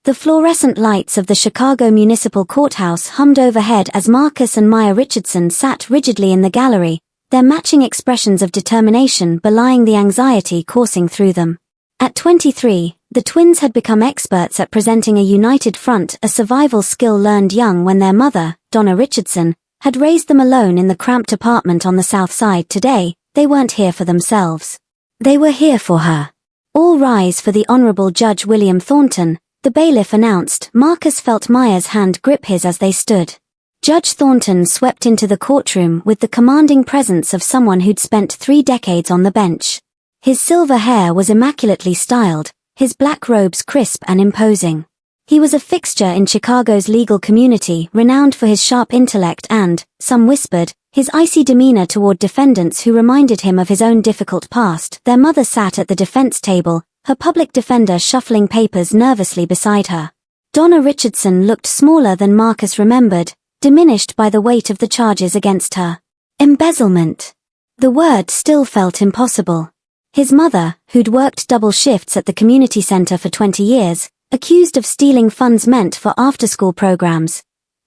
The fluorescent lights of the Chicago Municipal Courthouse hummed overhead as Marcus and Maya Richardson sat rigidly in the gallery, their matching expressions of determination belying the anxiety coursing through them. At 23, the twins had become experts at presenting a united front, a survival skill learned young when their mother, Donna Richardson, had raised them alone in the cramped apartment on the South Side. Today, they weren't here for themselves. They were here for her. "All rise for the Honorable Judge William Thornton," the bailiff announced. Marcus felt Maya's hand grip his as they stood. Judge Thornton swept into the courtroom with the commanding presence of someone who'd spent 3 decades on the bench. His silver hair was immaculately styled, his black robes crisp and imposing. He was a fixture in Chicago's legal community, renowned for his sharp intellect and, some whispered, his icy demeanor toward defendants who reminded him of his own difficult past. Their mother sat at the defense table, her public defender shuffling papers nervously beside her. Donna Richardson looked smaller than Marcus remembered, diminished by the weight of the charges against her. Embezzlement. The word still felt impossible. His mother, who'd worked double shifts at the community center for 20 years, accused of stealing funds meant for after-school programs.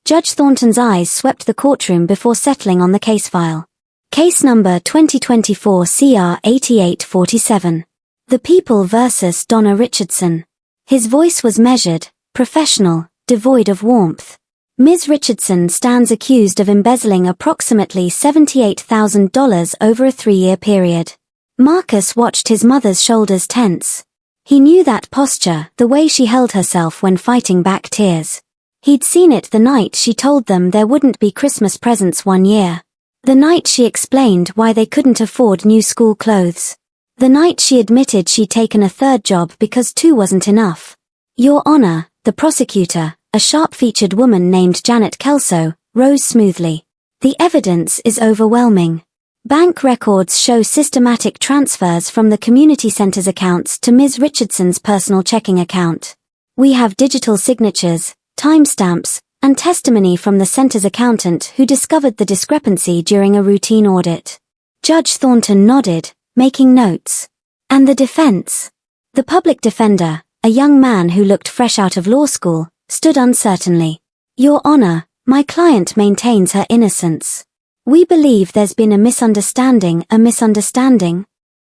Judge Thornton's eyes swept the courtroom before settling on the case file. Case number 2024 CR 8847. The People vs. Donna Richardson. His voice was measured, professional, devoid of warmth. Ms. Richardson stands accused of embezzling approximately $78,000 over a 3-year period. Marcus watched his mother's shoulders tense. He knew that posture, the way she held herself when fighting back tears. He'd seen it the night she told them there wouldn't be Christmas presents one year. The night she explained why they couldn't afford new school clothes. The night she admitted she'd taken a 3rd job because 2 wasn't enough. Your Honor, the prosecutor, a sharp-featured woman named Janet Kelso, rose smoothly. The evidence is overwhelming. Bank records show systematic transfers from the community center's accounts to Ms. Richardson's personal checking account. We have digital signatures, timestamps, and testimony from the center's accountant who discovered the discrepancy during a routine audit. Judge Thornton nodded, making notes. And the defense? The public defender, a young man who looked fresh out of law school, stood uncertainly. Your Honor, my client maintains her innocence. We believe there's been a misunderstanding.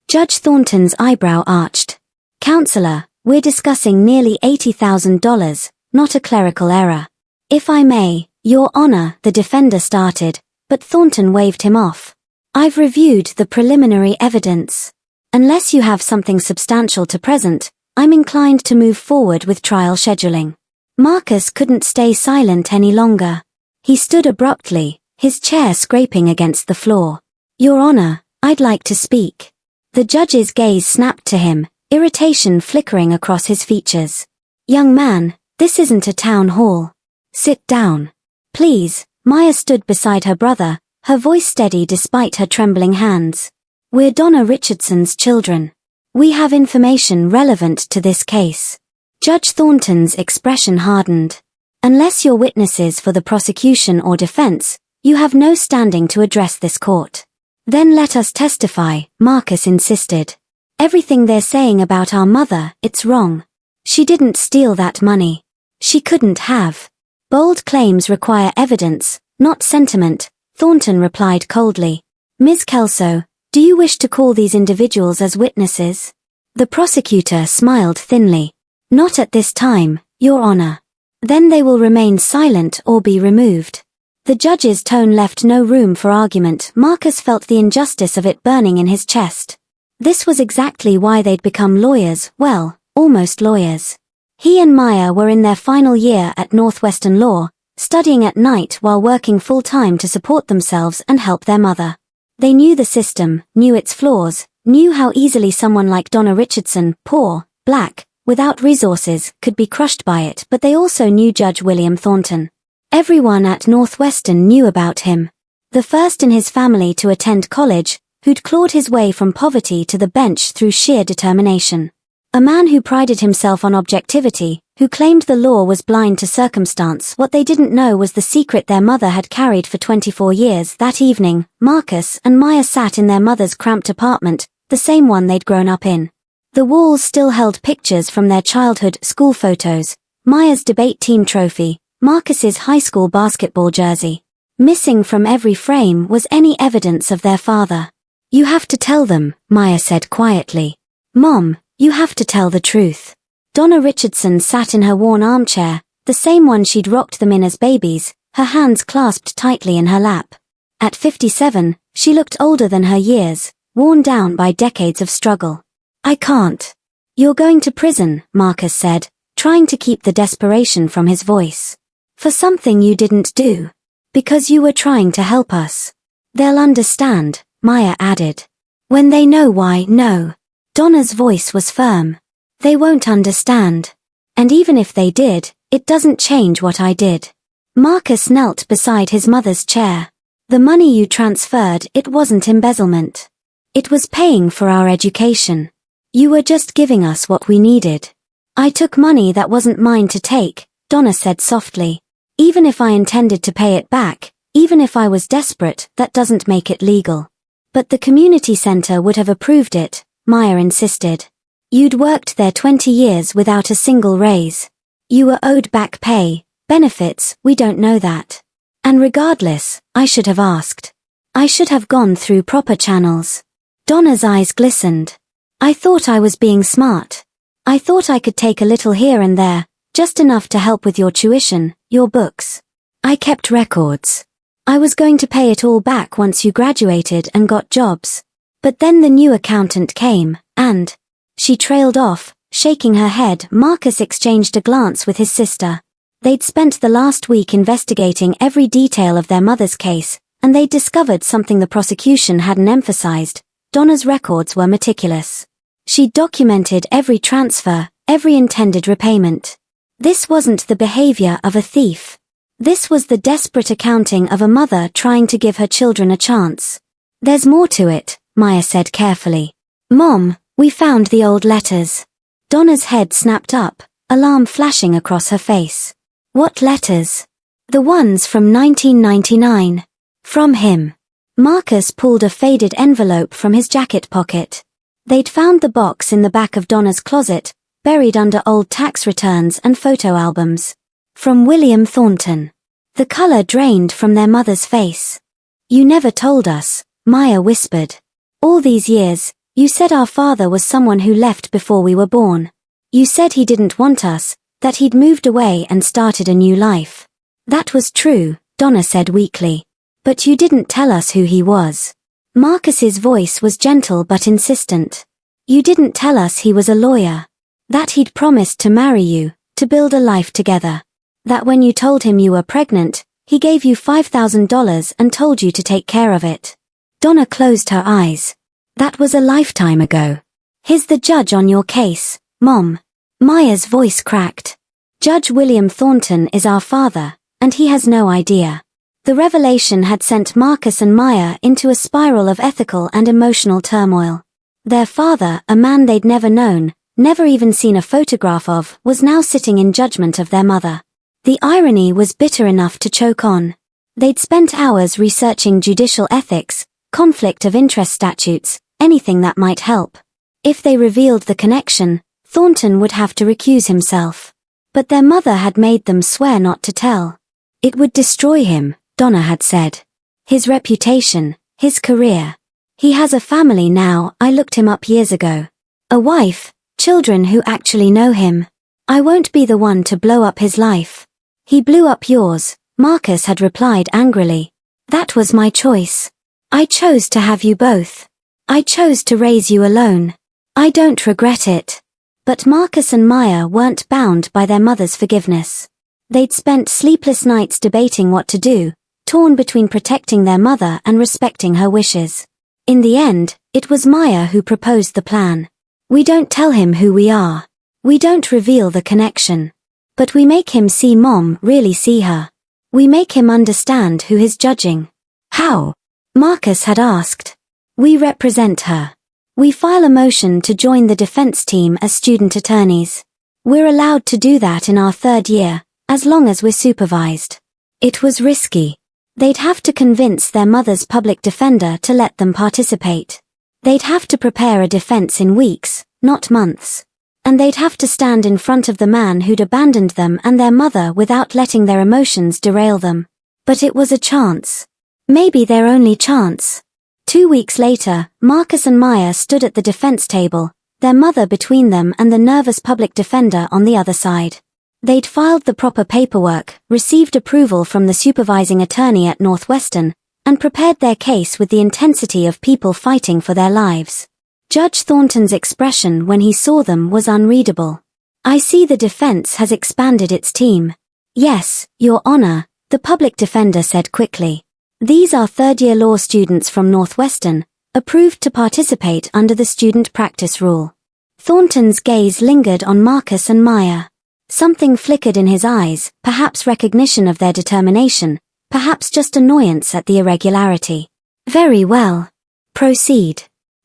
Judge Thornton's eyebrow arched. Counselor, we're discussing nearly $80,000, not a clerical error. If I may, Your Honor, the defender started, but Thornton waved him off. I've reviewed the preliminary evidence. Unless you have something substantial to present, I'm inclined to move forward with trial scheduling. Marcus couldn't stay silent any longer. He stood abruptly, his chair scraping against the floor. Your Honor, I'd like to speak. The judge's gaze snapped to him, irritation flickering across his features. Young man, this isn't a town hall. Sit down. Please. Maya stood beside her brother, her voice steady despite her trembling hands. We're Donna Richardson's children. We have information relevant to this case. Judge Thornton's expression hardened. Unless you're witnesses for the prosecution or defense, you have no standing to address this court. Then let us testify, Marcus insisted. Everything they're saying about our mother, it's wrong. She didn't steal that money. She couldn't have. Bold claims require evidence, not sentiment, Thornton replied coldly. Ms. Kelso, do you wish to call these individuals as witnesses? The prosecutor smiled thinly. Not at this time, Your Honor. Then they will remain silent or be removed. The judge's tone left no room for argument. Marcus felt the injustice of it burning in his chest. This was exactly why they'd become lawyers, well, almost lawyers. He and Maya were in their final year at Northwestern Law, studying at night while working full-time to support themselves and help their mother. They knew the system, knew its flaws, knew how easily someone like Donna Richardson, poor, black, without resources, could be crushed by it, but they also knew Judge William Thornton. Everyone at Northwestern knew about him. The first in his family to attend college, who'd clawed his way from poverty to the bench through sheer determination. A man who prided himself on objectivity, who claimed the law was blind to circumstance. What they didn't know was the secret their mother had carried for 24 years. That evening, Marcus and Maya sat in their mother's cramped apartment, the same one they'd grown up in. The walls still held pictures from their childhood, school photos, Maya's debate team trophy, Marcus's high school basketball jersey. Missing from every frame was any evidence of their father. "You have to tell them," Maya said quietly. "Mom, you have to tell the truth." Donna Richardson sat in her worn armchair, the same one she'd rocked them in as babies, her hands clasped tightly in her lap. At 57, she looked older than her years, worn down by decades of struggle. "I can't." "You're going to prison," Marcus said, trying to keep the desperation from his voice. "For something you didn't do. Because you were trying to help us." "They'll understand," Maya added. "When they know why." "No." Donna's voice was firm. "They won't understand. And even if they did, it doesn't change what I did." Marcus knelt beside his mother's chair. "The money you transferred, it wasn't embezzlement. It was paying for our education. You were just giving us what we needed." "I took money that wasn't mine to take," Donna said softly. "Even if I intended to pay it back, even if I was desperate, that doesn't make it legal." "But the community center would have approved it," Maya insisted. "You'd worked there 20 years without a single raise. You were owed back pay, benefits, we don't know that. And regardless, I should have asked. I should have gone through proper channels." Donna's eyes glistened. "I thought I was being smart. I thought I could take a little here and there, just enough to help with your tuition, your books. I kept records. I was going to pay it all back once you graduated and got jobs. But then the new accountant came, and..." She trailed off, shaking her head. Marcus exchanged a glance with his sister. They'd spent the last week investigating every detail of their mother's case, and they'd discovered something the prosecution hadn't emphasized. Donna's records were meticulous. She'd documented every transfer, every intended repayment. This wasn't the behavior of a thief. This was the desperate accounting of a mother trying to give her children a chance. "There's more to it," Maya said carefully. "Mom, we found the old letters." Donna's head snapped up, alarm flashing across her face. "What letters?" "The ones from 1999. From him." Marcus pulled a faded envelope from his jacket pocket. They'd found the box in the back of Donna's closet, buried under old tax returns and photo albums. From William Thornton. The color drained from their mother's face. "You never told us," Maya whispered. "All these years, you said our father was someone who left before we were born. You said he didn't want us, that he'd moved away and started a new life." "That was true," Donna said weakly. "But you didn't tell us who he was." Marcus's voice was gentle but insistent. "You didn't tell us he was a lawyer. That he'd promised to marry you, to build a life together. That when you told him you were pregnant, he gave you $5,000 and told you to take care of it." Donna closed her eyes. "That was a lifetime ago. He's the judge on your case, Mom." Maya's voice cracked. "Judge William Thornton is our father, and he has no idea." The revelation had sent Marcus and Maya into a spiral of ethical and emotional turmoil. Their father, a man they'd never known, never even seen a photograph of, was now sitting in judgment of their mother. The irony was bitter enough to choke on. They'd spent hours researching judicial ethics, conflict of interest statutes, anything that might help. If they revealed the connection, Thornton would have to recuse himself. But their mother had made them swear not to tell. "It would destroy him," Donna had said. "His reputation, his career. He has a family now. I looked him up years ago. A wife, children who actually know him. I won't be the one to blow up his life." "He blew up yours," Marcus had replied angrily. "That was my choice. I chose to have you both. I chose to raise you alone. I don't regret it." But Marcus and Maya weren't bound by their mother's forgiveness. They'd spent sleepless nights debating what to do, torn between protecting their mother and respecting her wishes. In the end, it was Maya who proposed the plan. "We don't tell him who we are. We don't reveal the connection. But we make him see Mom really see her. We make him understand who he's judging." "How?" Marcus had asked. "We represent her. We file a motion to join the defense team as student attorneys. We're allowed to do that in our third year, as long as we're supervised." It was risky. They'd have to convince their mother's public defender to let them participate. They'd have to prepare a defense in weeks, not months. And they'd have to stand in front of the man who'd abandoned them and their mother without letting their emotions derail them. But it was a chance. Maybe their only chance. 2 weeks later, Marcus and Maya stood at the defense table, their mother between them and the nervous public defender on the other side. They'd filed the proper paperwork, received approval from the supervising attorney at Northwestern, and prepared their case with the intensity of people fighting for their lives. Judge Thornton's expression when he saw them was unreadable. "I see the defense has expanded its team." "Yes, Your Honor," the public defender said quickly. "These are third-year law students from Northwestern, approved to participate under the student practice rule." Thornton's gaze lingered on Marcus and Maya. Something flickered in his eyes, perhaps recognition of their determination, perhaps just annoyance at the irregularity. "Very well. Proceed."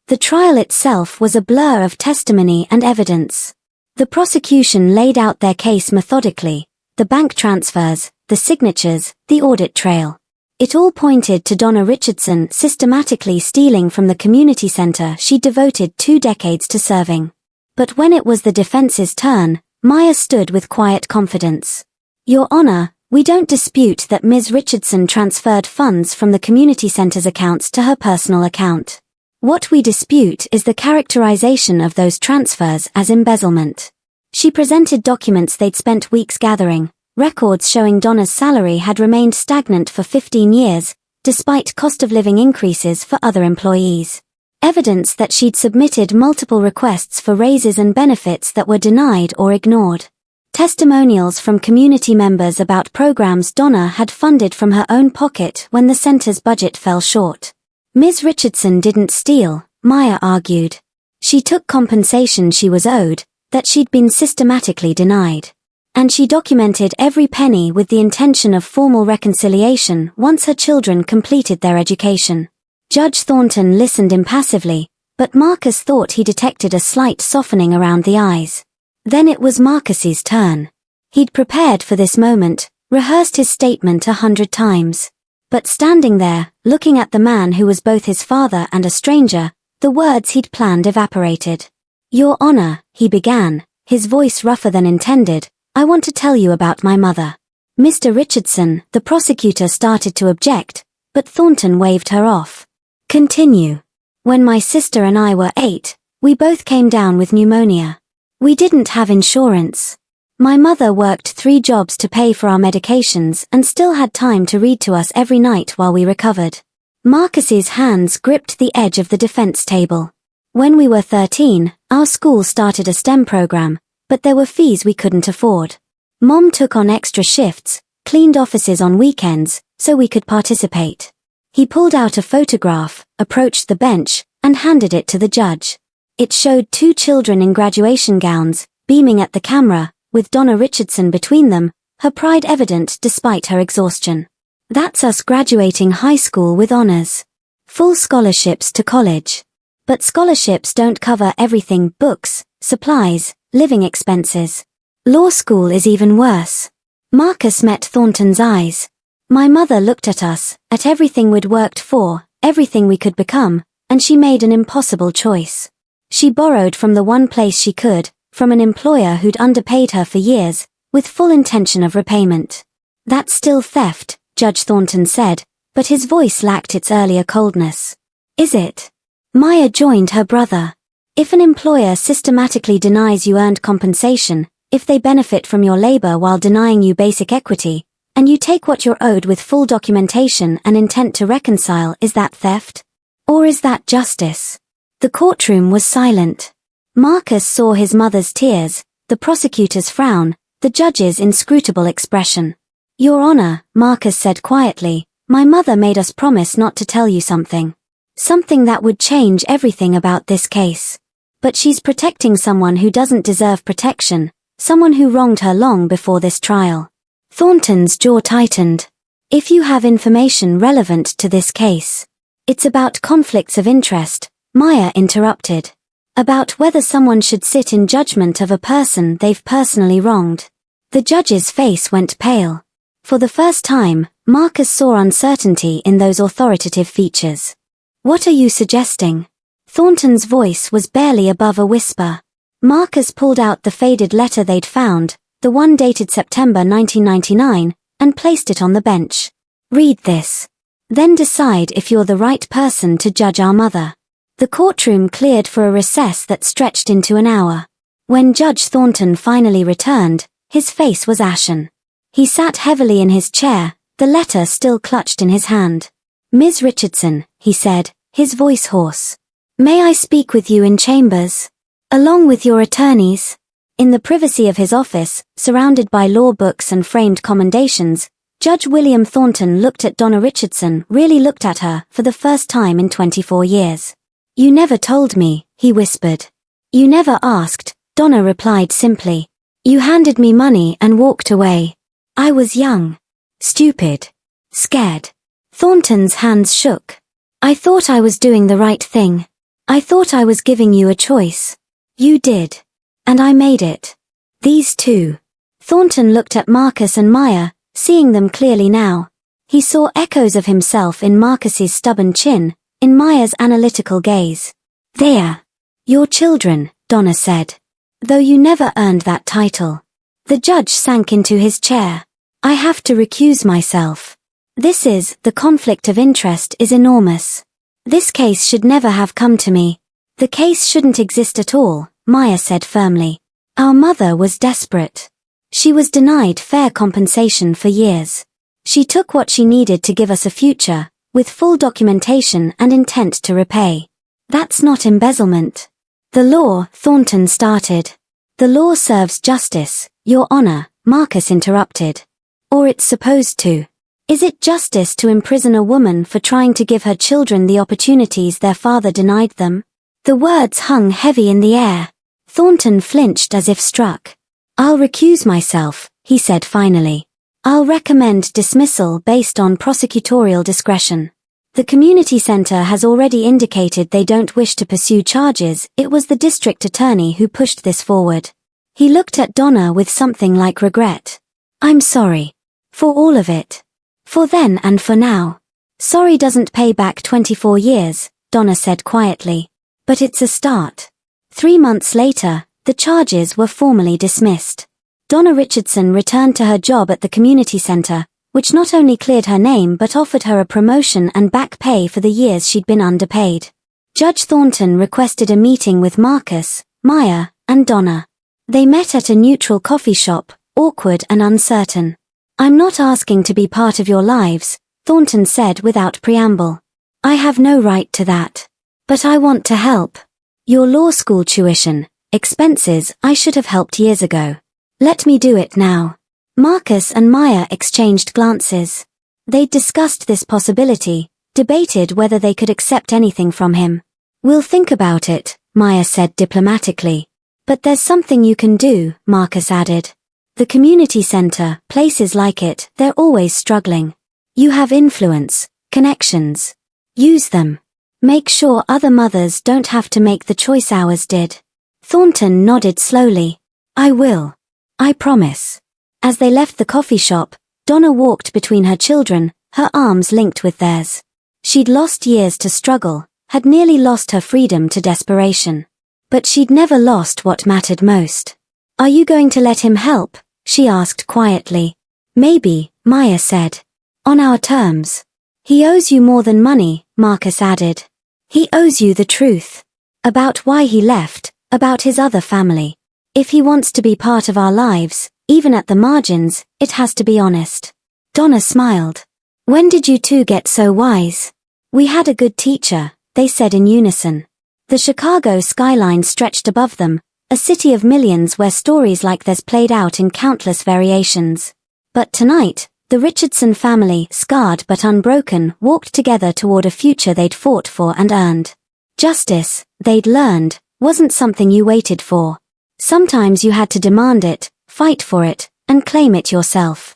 The trial itself was a blur of testimony and evidence. The prosecution laid out their case methodically, the bank transfers, the signatures, the audit trail. It all pointed to Donna Richardson systematically stealing from the community center she'd devoted 2 decades to serving. But when it was the defense's turn, Maya stood with quiet confidence. "Your Honor, we don't dispute that Ms. Richardson transferred funds from the community center's accounts to her personal account. What we dispute is the characterization of those transfers as embezzlement." She presented documents they'd spent weeks gathering, records showing Donna's salary had remained stagnant for 15 years, despite cost of living increases for other employees. Evidence that she'd submitted multiple requests for raises and benefits that were denied or ignored. Testimonials from community members about programs Donna had funded from her own pocket when the center's budget fell short. Ms. Richardson didn't steal, Maya argued. She took compensation she was owed, that she'd been systematically denied. And she documented every penny with the intention of formal reconciliation once her children completed their education. Judge Thornton listened impassively, but Marcus thought he detected a slight softening around the eyes. Then it was Marcus's turn. He'd prepared for this moment, rehearsed his statement 100 times. But standing there, looking at the man who was both his father and a stranger, the words he'd planned evaporated. "Your Honor," he began, his voice rougher than intended, "I want to tell you about my mother." "Mr. Richardson," the prosecutor started to object, but Thornton waved her off. "Continue. When my sister and I were 8, we both came down with pneumonia. We didn't have insurance. My mother worked 3 jobs to pay for our medications and still had time to read to us every night while we recovered." Marcus's hands gripped the edge of the defense table. "When we were 13, our school started a STEM program, but there were fees we couldn't afford. Mom took on extra shifts, cleaned offices on weekends, so we could participate." He pulled out a photograph, approached the bench, and handed it to the judge. It showed 2 children in graduation gowns, beaming at the camera, with Donna Richardson between them, her pride evident despite her exhaustion. "That's us graduating high school with honors. Full scholarships to college. But scholarships don't cover everything: books, supplies, living expenses. Law school is even worse." Marcus met Thornton's eyes. "My mother looked at us, at everything we'd worked for, everything we could become, and she made an impossible choice. She borrowed from the one place she could, from an employer who'd underpaid her for years, with full intention of repayment. That's still theft," Judge Thornton said, but his voice lacked its earlier coldness. "Is it?" Maya joined her brother. "If an employer systematically denies you earned compensation, if they benefit from your labor while denying you basic equity, and you take what you're owed with full documentation and intent to reconcile, is that theft? Or is that justice?" The courtroom was silent. Marcus saw his mother's tears, the prosecutor's frown, the judge's inscrutable expression. "Your Honor," Marcus said quietly, "my mother made us promise not to tell you something. Something that would change everything about this case. But she's protecting someone who doesn't deserve protection, someone who wronged her long before this trial." Thornton's jaw tightened. "If you have information relevant to this case." "It's about conflicts of interest," Maya interrupted. "About whether someone should sit in judgment of a person they've personally wronged." The judge's face went pale. For the first time, Marcus saw uncertainty in those authoritative features. "What are you suggesting?" Thornton's voice was barely above a whisper. Marcus pulled out the faded letter they'd found, the one dated September 1999, and placed it on the bench. "Read this. Then decide if you're the right person to judge our mother." The courtroom cleared for a recess that stretched into an hour. When Judge Thornton finally returned, his face was ashen. He sat heavily in his chair, the letter still clutched in his hand. "Ms. Richardson," he said, his voice hoarse. "May I speak with you in chambers? Along with your attorneys?" In the privacy of his office, surrounded by law books and framed commendations, Judge William Thornton looked at Donna Richardson, really looked at her, for the first time in 24 years. "You never told me," he whispered. "You never asked," Donna replied simply. "You handed me money and walked away. I was young. Stupid. Scared." Thornton's hands shook. "I thought I was doing the right thing. I thought I was giving you a choice. You did. And I made it. These two." Thornton looked at Marcus and Maya, seeing them clearly now. He saw echoes of himself in Marcus's stubborn chin, in Maya's analytical gaze. "They're your children," Donna said. "Though you never earned that title." The judge sank into his chair. "I have to recuse myself. The conflict of interest is enormous. This case should never have come to me. The case shouldn't exist at all," Maya said firmly. "Our mother was desperate. She was denied fair compensation for years. She took what she needed to give us a future, with full documentation and intent to repay. That's not embezzlement." "The law," Thornton started. "The law serves justice, Your Honor," Marcus interrupted. "Or it's supposed to. Is it justice to imprison a woman for trying to give her children the opportunities their father denied them?" The words hung heavy in the air. Thornton flinched as if struck. "I'll recuse myself," he said finally. "I'll recommend dismissal based on prosecutorial discretion. The community center has already indicated they don't wish to pursue charges. It was the district attorney who pushed this forward." He looked at Donna with something like regret. "I'm sorry. For all of it. For then and for now." "Sorry doesn't pay back 24 years, Donna said quietly. "But it's a start." 3 months later, the charges were formally dismissed. Donna Richardson returned to her job at the community center, which not only cleared her name but offered her a promotion and back pay for the years she'd been underpaid. Judge Thornton requested a meeting with Marcus, Maya, and Donna. They met at a neutral coffee shop, awkward and uncertain. "I'm not asking to be part of your lives," Thornton said without preamble. "I have no right to that. But I want to help. Your law school tuition, expenses, I should have helped years ago. Let me do it now." Marcus and Maya exchanged glances. They'd discussed this possibility, debated whether they could accept anything from him. "We'll think about it," Maya said diplomatically. "But there's something you can do," Marcus added. "The community center, places like it, they're always struggling. You have influence, connections. Use them. Make sure other mothers don't have to make the choice ours did." Thornton nodded slowly. "I will. I promise." As they left the coffee shop, Donna walked between her children, her arms linked with theirs. She'd lost years to struggle, had nearly lost her freedom to desperation. But she'd never lost what mattered most. "Are you going to let him help?" she asked quietly. "Maybe," Maya said. "On our terms." "He owes you more than money," Marcus added. "He owes you the truth. About why he left, about his other family. If he wants to be part of our lives, even at the margins, it has to be honest." Donna smiled. "When did you two get so wise?" "We had a good teacher," they said in unison. The Chicago skyline stretched above them, a city of millions where stories like this played out in countless variations. But tonight, the Richardson family, scarred but unbroken, walked together toward a future they'd fought for and earned. Justice, they'd learned, wasn't something you waited for. Sometimes you had to demand it, fight for it, and claim it yourself.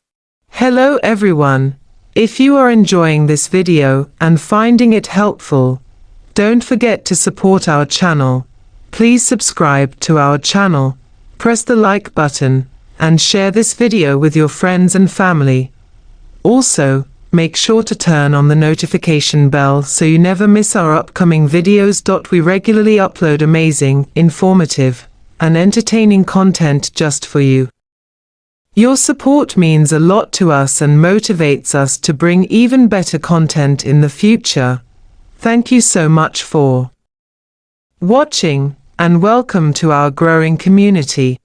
Hello everyone. If you are enjoying this video and finding it helpful, don't forget to support our channel. Please subscribe to our channel, press the like button, and share this video with your friends and family. Also, make sure to turn on the notification bell so you never miss our upcoming videos. We regularly upload amazing, informative, and entertaining content just for you. Your support means a lot to us and motivates us to bring even better content in the future. Thank you so much for watching, and welcome to our growing community.